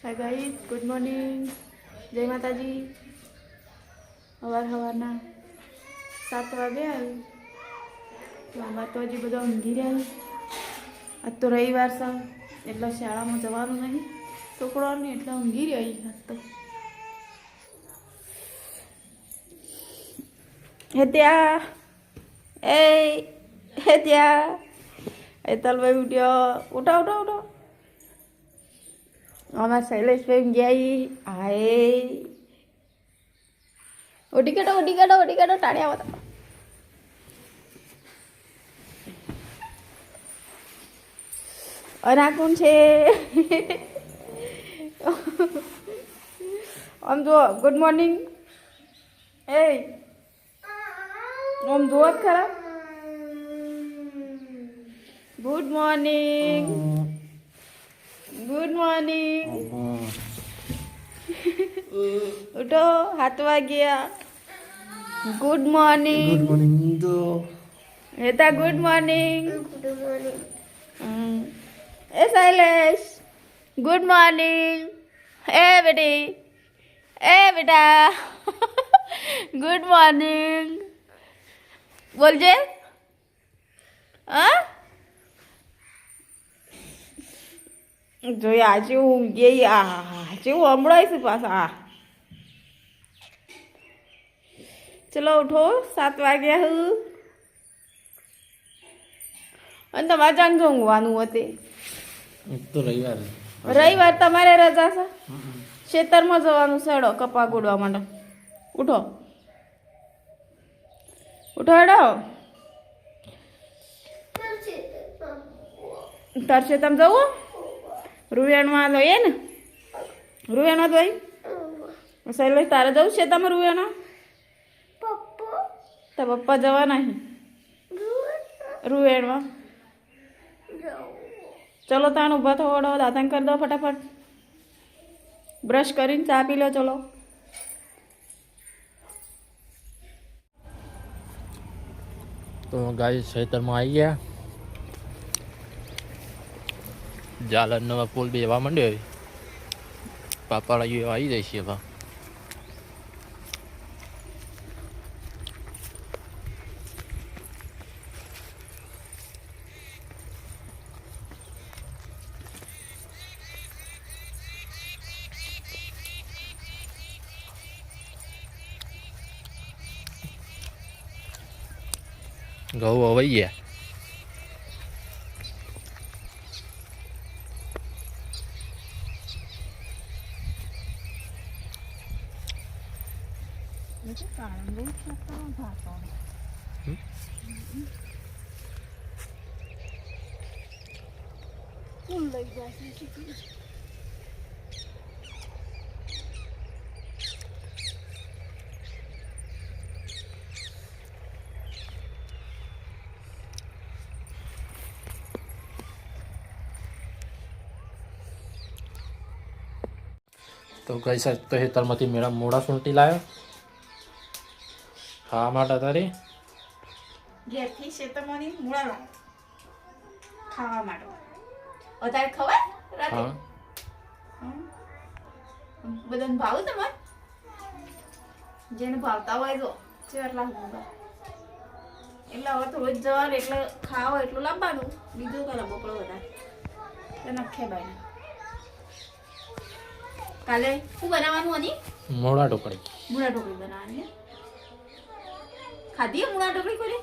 Hi guys, good morning, જય માતાજી. સવારના 7 વાગ્યા અમારે તો હજી બધા ઊંઘી રહ્યા. આજ તો રવિવાર છે એટલે શાળામાં જવાનું નહીં છોકરાઓને, એટલે ઊંઘી રહી આજ તો. હે ત્યાં હે ત્યાં હેતલભાઈ ઉઠ્યો. ઉઠો ઉઠો ઉઠો. અમારા શૈલેષભાઈ ગયા. હાય ઓડી કાઢો ટાળ્યા આવતા. અને આ કોણ છે? આમ જો ગુડ મોર્નિંગ. એ આમ જુઓ જ ખરા. Good morning, good morning. ઉઠો, 7 વાગ્યા. Good morning. ગુડ મોર્નિંગ તો હેતા ગુડ મોર્નિંગ. એ શૈલેષ ગુડ મોર્નિંગ. એ બેટા ગુડ મોર્નિંગ. બોલજે. હા જોઈએ આજે હું ગઈ. આજે હું હમણાં પાછા. ચલો ઉઠો, 7 વાગ્યા હું. અને તમારે જાણ જો ઊંઘવાનું હતી. તો રવિવાર તમારે રજા છે. ખેતરમાં જવાનું સેડો કપા ગોડવા માટે. ઉઠો ઉઠો હેડો. તરશે તમે જવું રૂવેણમાં જોઈએ ને? રૂવેણમાં જોઈ શૈલેષ તારે જવું છે તમે રૂવેણા? તો પપ્પા જવા નહીં રૂવેણમાં. ચલો તાણ ઊભા થો, દાંતણ કરી દો ફટાફટ. બ્રશ કરીને ચા પી લો. ચલો તો ગાય ખેતરમાં આવી ગયા. જાલર નવા પુલ બેવા માંડ્યો. પાપાળા આવી જાય છે. હવે ઘઉં વવાઈ ગયા. તો ગઈ સાહેબ તો હેતરમાંથી મેળા મોડા સૂંટી લાવ્યો ખાવા માટે. તારી ઘેરથી ખેતરમાંથી મૂળા લાવ ખાવા માટે. અત્યારે ખવાય રાતે? બધાને ભાવ તમારે? જેને ભાવતા હોય તો કેટલા એટલે હવે તો રોજ જવાનું એટલે ખાવા એટલું લાવવાનું. બીજું કરા બપડો વધારે નખે બાઈને. કાલે શું બનાવવાનું હતી? મોડા ઢોકળી મૂળા ઢોકળી બનાવવાની. ખાધી મૂળા ઢોકળી કરી?